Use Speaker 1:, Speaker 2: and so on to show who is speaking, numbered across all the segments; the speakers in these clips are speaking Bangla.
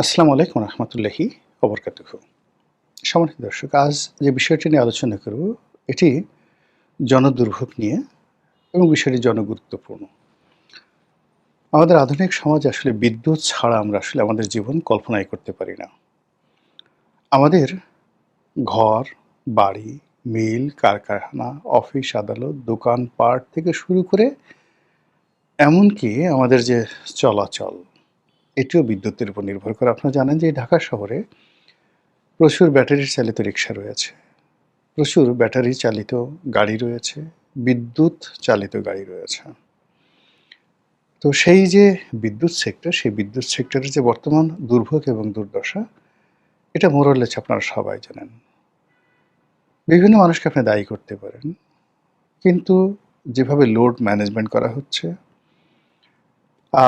Speaker 1: আসসালামু আলাইকুম রহমতুল্লাহি ওবরকাতুহু। সম্মানিত দর্শক, আজ যে বিষয়টি নিয়ে আলোচনা করব এটি জনদুর্ভোগ নিয়ে এবং বিষয়টি জনগুরুত্বপূর্ণ। আমাদের আধুনিক সমাজে আসলে বিদ্যুৎ ছাড়া আমরা আসলে আমাদের জীবন কল্পনাই করতে পারি না। আমাদের ঘর, বাড়ি, মিল, কারখানা, অফিস, আদালত, দোকানপাট থেকে শুরু করে এমনকি আমাদের যে চলাচল, এটিও বিদ্যুতের উপর নির্ভর করে। আপনারা জানেন যে এই ঢাকা শহরে প্রচুর ব্যাটারি চালিত রিক্সা রয়েছে। প্রচুর ব্যাটারি চালিত গাড়ি রয়েছে, বিদ্যুৎ চালিত গাড়ি রয়েছে। তো সেই যে বিদ্যুৎ সেক্টর, সেই বিদ্যুৎ সেক্টরের যে বর্তমান দুর্ভোগ এবং দুর্দশা, এটা মোরালেস আপনারা সবাই জানেন। বিভিন্ন মানুষকে আপনি দায়ী করতে পারেন। কিন্তু যেভাবে লোড ম্যানেজমেন্ট করা হচ্ছে,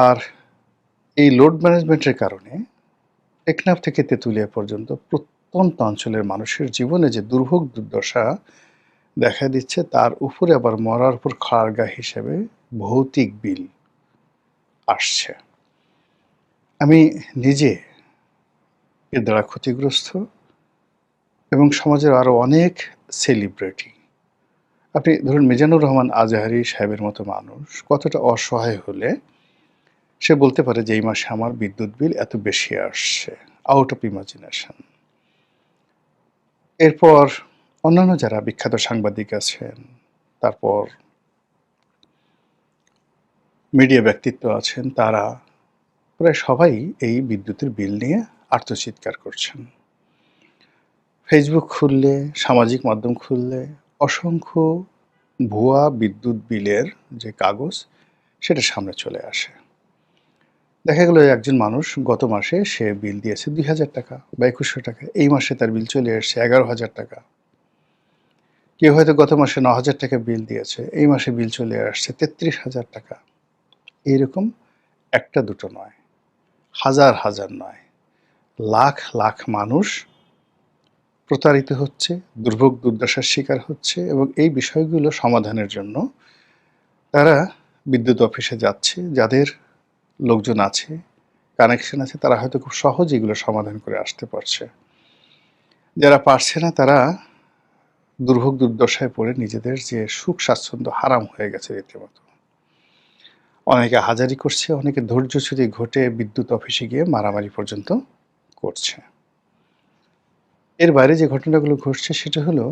Speaker 1: আর এই লোড ম্যানেজমেন্টের কারণে টেকনাফ থেকে তেঁতুলিয়া পর্যন্ত প্রত্যন্ত অঞ্চলের মানুষের জীবনে যে দুর্ভোগ দুর্দশা দেখা দিচ্ছে, তার উপরে আবার মরার উপর খাড়া হিসেবে ভৌতিক বিল আসছে। আমি নিজে এর দ্বারা ক্ষতিগ্রস্ত এবং সমাজের আরও অনেক সেলিব্রিটি, আপনি ধরুন মিজানুর রহমান আজহারি সাহেবের মতো মানুষ কতটা অসহায় হলে সে বলতে পারে যে এই মাসে আমার বিদ্যুৎ বিল এত বেশি আসছে, আউট অফ ইমাজিনেশন। এরপর অন্যান্য যারা বিখ্যাত সাংবাদিক আছেন, তারপর মিডিয়া ব্যক্তিত্ব আছেন, তারা প্রায় সবাই এই বিদ্যুতের বিল নিয়ে আর্তচিৎকার করছেন। ফেসবুক খুললে, সামাজিক মাধ্যম খুললে অসংখ্য ভুয়া বিদ্যুৎ বিলের যে কাগজ, সেটা সামনে চলে আসে। দেখা গেল একজন মানুষ গত মাসে সে বিল দিয়েছে ২,০০০ টাকা বা ২১০০ টাকা। এই মাসে তার বিল চলে এসছে ১১,০০০ টাকা। কেউ হয়তো গত মাসে ৯,০০০ টাকা বিল দিয়েছে, এই মাসে বিল চলে আসছে ৩৩,০০০ টাকা। এইরকম একটা দুটো নয়, হাজার হাজার নয়, লাখ লাখ মানুষ প্রতারিত হচ্ছে, দুর্ভোগ দুর্দশার শিকার হচ্ছে এবং এই বিষয়গুলো সমাধানের জন্য তারা বিদ্যুৎ অফিসে যাচ্ছে। যাদের লোকজন আছে, কানেকশন আছে, তারা হয়তো খুব সহজে এগুলো সমাধান করে আসতে পারছে। যারা পারছে না, তারা দুর্ভোগ দুর্দশায় পড়ে নিজেদের যে সুখ স্বাচ্ছন্দ্য হারাম হয়ে গেছে রীতিমতো। অনেকে হাজারি করছে, অনেকে ধৈর্যচ্যুতি ঘটে বিদ্যুৎ অফিসে গিয়ে মারামারি পর্যন্ত করছে। এর বাইরে যে ঘটনাগুলো ঘটছে সেটা হলো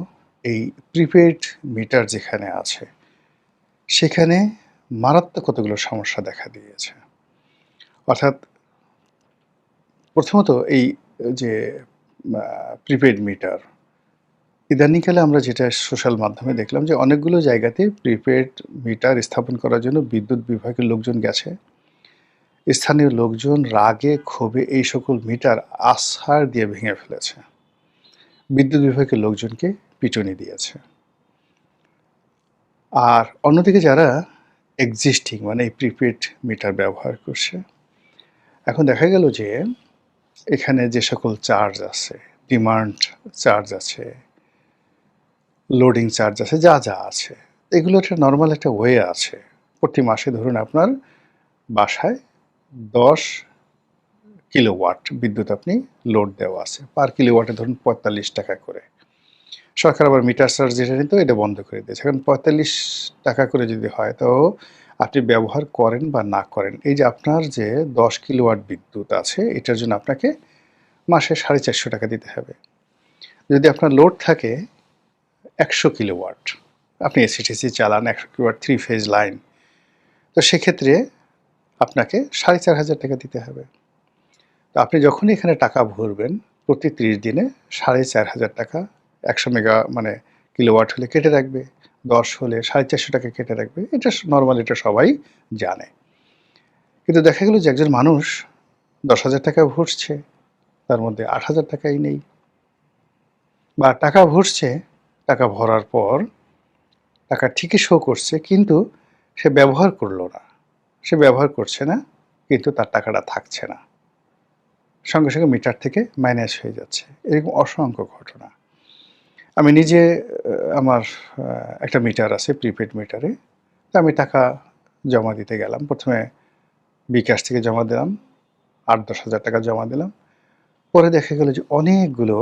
Speaker 1: এই প্রিপেইড মিটার যেখানে আছে, সেখানে মারাত্মক কতগুলো সমস্যা দেখা দিয়েছে। অর্থাৎ প্রথমত এই যে প্রিপেইড মিটার, ইদানিংকালে আমরা যেটা সোশ্যাল মাধ্যমে দেখলাম যে অনেকগুলো জায়গাতে প্রিপেইড মিটার স্থাপন করার জন্য বিদ্যুৎ বিভাগের লোকজন গেছে। স্থানীয় লোকজন রাগে ক্ষোভে এই সকল মিটার আছাড় দিয়ে ভেঙে ফেলেছে। বিদ্যুৎ বিভাগের লোকজনকে পিটুনি দিয়েছে। আর অন্যদিকে যারা এক্সিস্টিং মানে এই প্রিপেইড মিটার ব্যবহার করছে, এখন দেখা গেল যে এখানে যে সকল চার্জ আছে, ডিমান্ড চার্জ আছে, লোডিং চার্জ আছে, যা যা আছে, এগুলো একটা নর্মাল একটা ওয়ে আছে। প্রতি মাসে ধরুন আপনার বাসায় ১০ কিলোওয়াট বিদ্যুৎ আপনি লোড দেওয়া আছে, পার কিলোওয়াটে ধরুন ৪৫ টাকা করে। সরকার আবার মিটার চার্জ যেটা নিত এটা বন্ধ করে দিয়েছে। এখন ৪৫ টাকা করে যদি হয়, তো আপনি ব্যবহার করেন বা না করেন, এই যে আপনার যে ১০ কিলোওয়াট বিদ্যুৎ আছে, এটার জন্য আপনাকে মাসে ৪৫০ টাকা দিতে হবে। যদি আপনার লোড থাকে ১০০ কিলোওয়াট, আপনি এসিটিসি চালান, ১০০ কিলোওয়াট 3 ফেজ লাইন, তো সেক্ষেত্রে আপনাকে ৪,৫০০ টাকা দিতে হবে। তো আপনি যখনই এখানে টাকা ভরবেন, প্রতি ৩০ দিনে ৪,৫০০ টাকা ১০০ মেগা মানে কিলোওয়াট হলে কেটে রাখবে, ১০ হলে ৪৫০ টাকা কেটে রাখবে। এটা নরমাল, এটা সবাই জানে। কিন্তু দেখা গেল যে একজন মানুষ ১০,০০০ টাকা ভরছে, তার মধ্যে ৮,০০০ টাকাই নেই, বা টাকা ভরছে, টাকা ভরার পর টাকা ঠিকই শো করছে, কিন্তু সে ব্যবহার করল না। সে ব্যবহার করছে না, কিন্তু তার টাকাটা থাকছে না, সঙ্গে সঙ্গে মিটার থেকে মাইনাস হয়ে যাচ্ছে। এরকম অসংখ্য ঘটনা। আমি নিজে আমার একটা মিটার আছে প্রিপেড মিটারে, তো আমি টাকা জমা দিতে গেলাম। প্রথমে বিকাশ থেকে জমা দিলাম, ৮-১০ হাজার টাকা জমা দিলাম। পরে দেখা গেল যে অনেকগুলো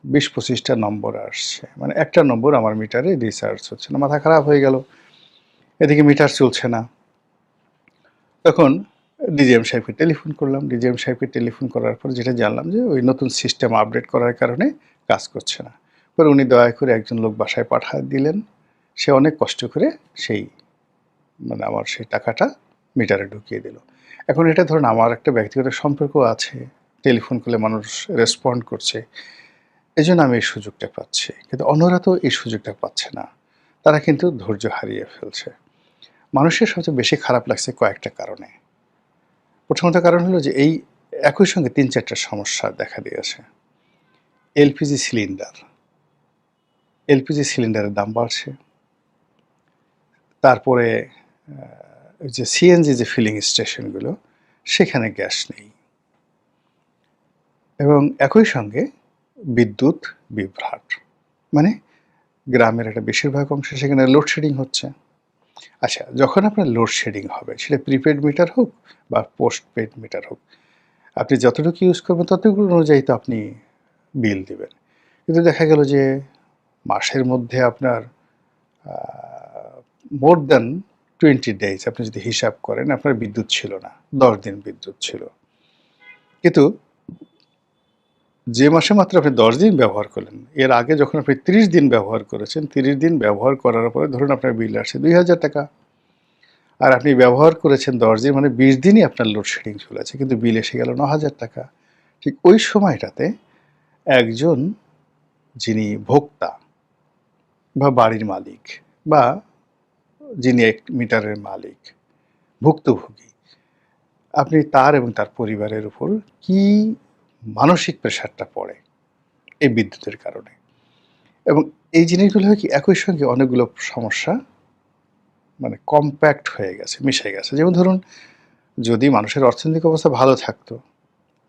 Speaker 1: ২০-২৫টা নম্বর আসছে। মানে একটা নম্বর আমার মিটারে রিচার্জ হচ্ছে না। মাথা খারাপ হয়ে গেল। এদিকে মিটার চলছে না। তখন ডিজিএম সাহেবকে টেলিফোন করলাম। ডিজিএম সাহেবকে টেলিফোন করার পর যেটা জানলাম যে ওই নতুন সিস্টেম আপডেট করার কারণে কাজ করছে না। পরে উনি দয়া করে একজন লোক বাসায় পাঠায় দিলেন। সে অনেক কষ্ট করে সেই মানে আমার সেই টাকাটা মিটারে ঢুকিয়ে দিল। এখন এটা ধরুন আমার একটা ব্যক্তিগত সম্পর্ক আছে। টেলিফোন করলে মানুষ রেসপন্ড করছে। এজন্য আমি এই সুযোগটা পাচ্ছি। কিন্তু অন্যরা তো এই সুযোগটা পাচ্ছে না। তারা কিন্তু ধৈর্য হারিয়ে ফেলছে। মানুষের সবচেয়ে বেশি খারাপ লাগছে কয়েকটা কারণে। প্রথমত কারণ হলো যে এই একই সঙ্গে ৩-৪ টা সমস্যা দেখা দিয়েছে। LPG cylinder. এলপিজি সিলিন্ডারের দাম বাড়ছে। তারপরে ওই যে সিএনজি যে ফিলিং স্টেশনগুলো, সেখানে গ্যাস নেই। এবং একই সঙ্গে বিদ্যুৎ বিভ্রাট। মানে গ্রামের একটা বেশিরভাগ অংশে সেখানে লোডশেডিং হচ্ছে। আচ্ছা, যখন আপনার লোডশেডিং হবে সেটা প্রিপেড মিটার হোক বা পোস্টপেড মিটার হোক, আপনি যতটুকু ইউজ করবেন ততটুকু অনুযায়ী তো আপনি বিল দিবেন। কিন্তু দেখা গেল যে মাসের মধ্যে আপনার মোর দ্যান 20 ডেজ আপনি যদি হিসাব করেন আপনার বিদ্যুৎ ছিল না। ১০ দিন বিদ্যুৎ ছিল। কিন্তু যে মাসে মাত্র আপনি ১০ দিন ব্যবহার করলেন, এর আগে যখন আপনি ৩০ দিন ব্যবহার করেছেন, ৩০ দিন ব্যবহার করার পরে ধরুন আপনার বিল আসছে ৳২,০০০। আর আপনি ব্যবহার করেছেন ১০ দিন মানে ২০ দিনই আপনার লোডশেডিং চলেছে। কিন্তু বিল এসে গেল ৳৯,০০০। ঠিক ওই সময়টাতে একজন যিনি ভোক্তা বা বাড়ির মালিক বা যিনি এক মিটারের মালিক, ভুক্তভোগী, আপনি তার এবং তার পরিবারের উপর কি মানসিক প্রেশারটা পড়ে এই বিদ্যুতের কারণে। এবং এই জিনিসগুলো হয় কি একই সঙ্গে অনেকগুলো সমস্যা মানে কম্প্যাক্ট হয়ে গেছে, মিশে গেছে। যেমন ধরুন যদি মানুষের অর্থনৈতিক অবস্থা ভালো থাকতো,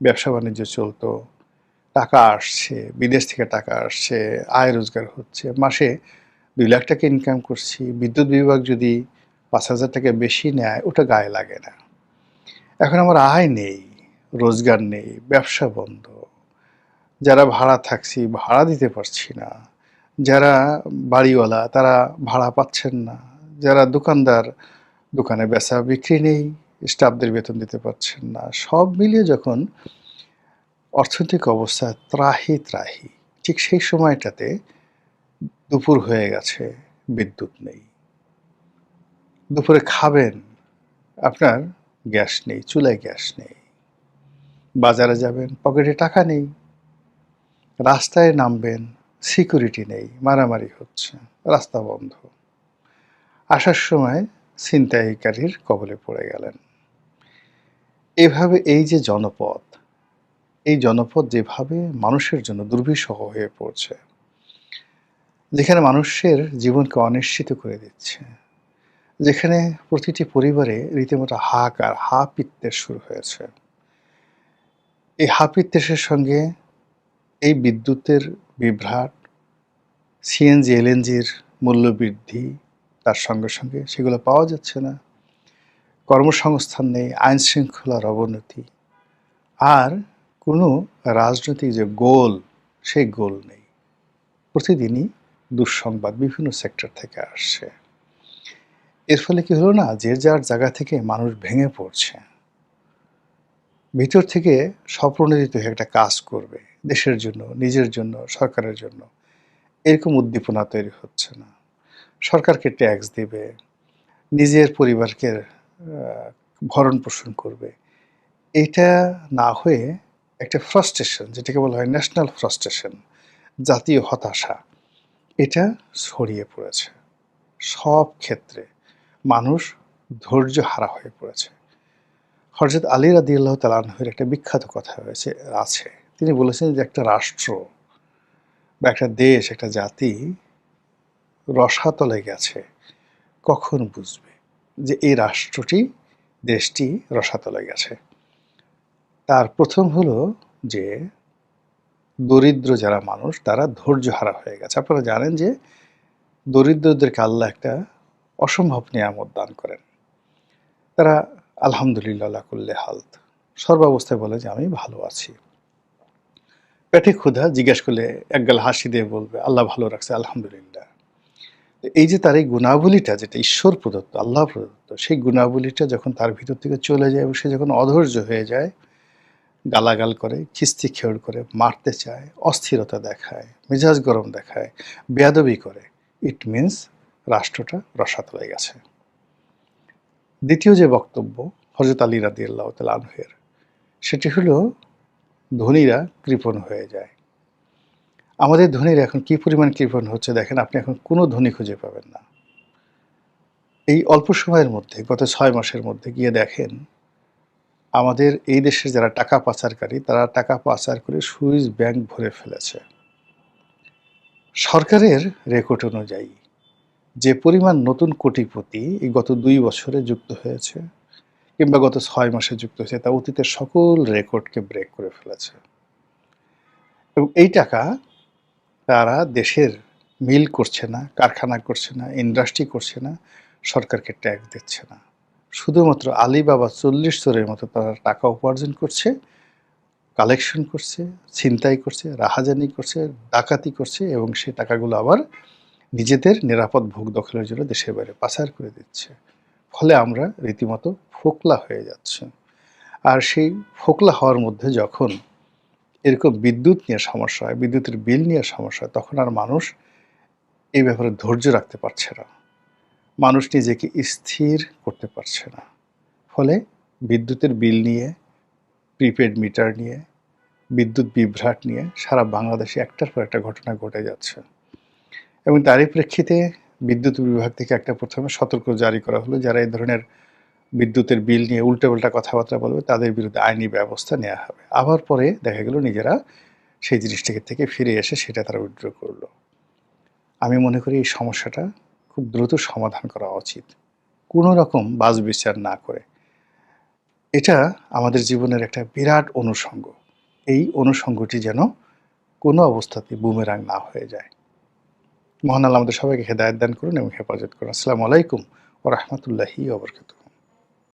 Speaker 1: ব্যবসা-বাণিজ্য চলতো, টাকা আসছে, বিদেশ থেকে টাকা আসছে, আয় রোজগার হচ্ছে, মাসে ৳২,০০,০০০ ইনকাম করছি, বিদ্যুৎ বিভাগ যদি ৳৫,০০০ বেশি নেয় ওটা গায়ে লাগে না। এখন আমার আয় নেই, রোজগার নেই, ব্যবসা বন্ধ। যারা ভাড়া থাকছি, ভাড়া দিতে পারছি না। যারা বাড়িওয়ালা তারা ভাড়া পাচ্ছেন না। যারা দোকানদার, দোকানে বেচা বিক্রি নেই, স্টাফদের বেতন দিতে পারছেন না। সব মিলিয়ে যখন অর্থনৈতিক অবস্থা ত্রাহি, ঠিক সেই সময়টাতে দুপুর হয়ে গেছে, বিদ্যুৎ নেই। দুপুরে খাবেন, আপনার গ্যাস নেই, চুলায় গ্যাস নেই। বাজারে যাবেন, পকেটে টাকা নেই। রাস্তায় নামবেন, সিকিউরিটি নেই, মারামারি হচ্ছে, রাস্তা বন্ধ। আসার সময় ছিনতাইকারীর কবলে পড়ে গেলেন। এভাবে এই যে জনপদ, এই জনপদ যেভাবে মানুষের জন্য দুর্বিষহ হয়ে পড়ছে, যেখানে মানুষের জীবনকে অনিশ্চিত করে দিচ্ছে, যেখানে প্রতিটি পরিবারে রীতিমতো হাহাকার, হাপিত্যের শুরু হয়েছে। এই হাপিত্যেসের সঙ্গে এই বিদ্যুতের বিভ্রাট, সিএনজি, এলএনজির মূল্যবৃদ্ধি, তার সঙ্গে সঙ্গে সেগুলো পাওয়া যাচ্ছে না। কর্মসংস্থান নেই, আইনশৃঙ্খলার অবনতি। আর কোনো রাজনৈতিক যে গোল, সেই গোল নেই। প্রতিদিনই দুঃসংবাদ বিভিন্ন সেক্টর থেকে আসছে। এর ফলে কি হলো না, যে যার জায়গা থেকে মানুষ ভেঙে পড়ছে। ভিতর থেকে স্বপ্রণোদিত হয়ে একটা কাজ করবে দেশের জন্য, নিজের জন্য, সরকারের জন্য। এরকম উদ্দীপনা তৈরি হচ্ছে না। সরকারকে ট্যাক্স দিবে, নিজের পরিবারকে ভরণ-পোষণ করবে। এটা না হয়ে একটা ফ্রাস্ট্রেশন, যেটাকে বলা হয় ন্যাশনাল ফ্রাস্ট্রেশন, জাতীয় হতাশা, এটা ছড়িয়ে পড়েছে। সব ক্ষেত্রে মানুষ ধৈর্যহারা হয়ে পড়েছে। হযরত আলী রাদিয়াল্লাহু তাআলা আনহুর একটা বিখ্যাত কথা আছে। তিনি বলেছেন যে একটা রাষ্ট্র বা একটা দেশ, একটা জাতি রসাতলে গেছে কখন বুঝবে যে এই রাষ্ট্রটি, দেশটি রসাতলে গেছে? তার প্রথম হলো যে দরিদ্র যারা মানুষ তারা ধৈর্যহারা হয়ে গেছে। আপনারা জানেন যে দরিদ্রদেরকে আল্লাহ একটা অসম্ভব নিয়ামত দান করেন। তারা আলহামদুলিল্লাহ আলা কুল্লি হাল, সর্বাবস্থায় বলে যে আমি ভালো আছি। পেটে ক্ষুধা, জিজ্ঞেস করলে একগাল হাসি দিয়ে বলবে, "আল্লাহ ভালো রাখছে, আলহামদুলিল্লাহ।" এই যে তার এই গুণাবলীটা যেটা ঈশ্বর প্রদত্ত, আল্লাহ প্রদত্ত, সেই গুণাবলীটা যখন তার ভিতর থেকে চলে যায় এবং সে যখন অধৈর্য হয়ে যায়, গালাগাল করে, খিস্তি-খেউড় করে, মারতে চায়, অস্থিরতা দেখায়, মেজাজ গরম দেখায়, বেয়াদবি করে, ইট মিনস রাষ্ট্রটা রসাতলে গেছে। দ্বিতীয় যে বক্তব্য হযরত আলী রাদিয়াল্লাহু তাআলা আনহু-এর, সেটি হলো ধনীরা কৃপণ হয়ে যায়। আমাদের ধনীরা এখন কি পরিমাণ কৃপণ হচ্ছে দেখেন, আপনি এখন কোনো ধনী খুঁজে পাবেন না। এই অল্প সময়ের মধ্যে গত ৬ মাসের মধ্যে গিয়ে দেখেন, আমাদের এই দেশের যারা টাকা পাচারকারী, তারা টাকা পাচার করে সুইস ব্যাংক ভরে ফেলেছে। সরকারের রেকর্ড অনুযায়ী যে পরিমাণ নতুন কোটিপতি এই গত ২ বছরে যুক্ত হয়েছে কিংবা গত ৬ মাসে যুক্ত হয়েছে, তা অতীতের সকল রেকর্ডকে ব্রেক করে ফেলেছে। এবং এই টাকা তারা দেশের মিল করছে না, কারখানা করছে না, ইন্ডাস্ট্রি করছে না, সরকারকে ট্যাক্স দিচ্ছে না। শুধুমাত্র আলিবাবা ৪০ চোরের মতো তারা টাকা উপার্জন করছে, কালেকশন করছে, ছিনতাই করছে, রাহাজানি করছে, ডাকাতি করছে এবং সেই টাকাগুলো আবার নিজেদের নিরাপদ ভোগ দখলের জন্য দেশের বাইরে পাচার করে দিচ্ছে। ফলে আমরা রীতিমতো ফোকলা হয়ে যাচ্ছি। আর সেই ফোকলা হওয়ার মধ্যে যখন এরকম বিদ্যুৎ নিয়ে সমস্যা হয়, বিদ্যুতের বিল নিয়ে সমস্যা হয়, তখন আর মানুষ এই ব্যাপারে ধৈর্য রাখতে পারছে না। মানুষ নিজেকে স্থির করতে পারছে না। ফলে বিদ্যুতের বিল নিয়ে, প্রিপেড মিটার নিয়ে, বিদ্যুৎ বিভ্রাট নিয়ে সারা বাংলাদেশে একটার পর একটা ঘটনা ঘটে যাচ্ছে। এবং তারই প্রেক্ষিতে বিদ্যুৎ বিভাগ থেকে একটা প্রথমে সতর্ক জারি করা হলো, যারা এই ধরনের বিদ্যুতের বিল নিয়ে উল্টোপাল্টা কথাবার্তা বলবে তাদের বিরুদ্ধে আইনি ব্যবস্থা নেওয়া হবে। আবার পরে দেখা গেল নিজেরা সেই জিনিসটাকে থেকে ফিরে এসে সেটা তারা উইথড্র করল। আমি মনে করি এই সমস্যাটা খুব দ্রুত সমাধান করা উচিত, কোনো রকম বাছবিচার না করে। এটা আমাদের জীবনের একটা বিরাট অনুষঙ্গ। এই অনুষঙ্গটি যেন কোনো অবস্থাতেই বুমেরাং না হয়ে যায়। মহান আল্লাহ আমাদের সবাইকে হেদায়েত দান করুন এবং হেফাজত করুন। আসসালামু আলাইকুম ওয়া রাহমাতুল্লাহি ওয়া বারাকাতুহু।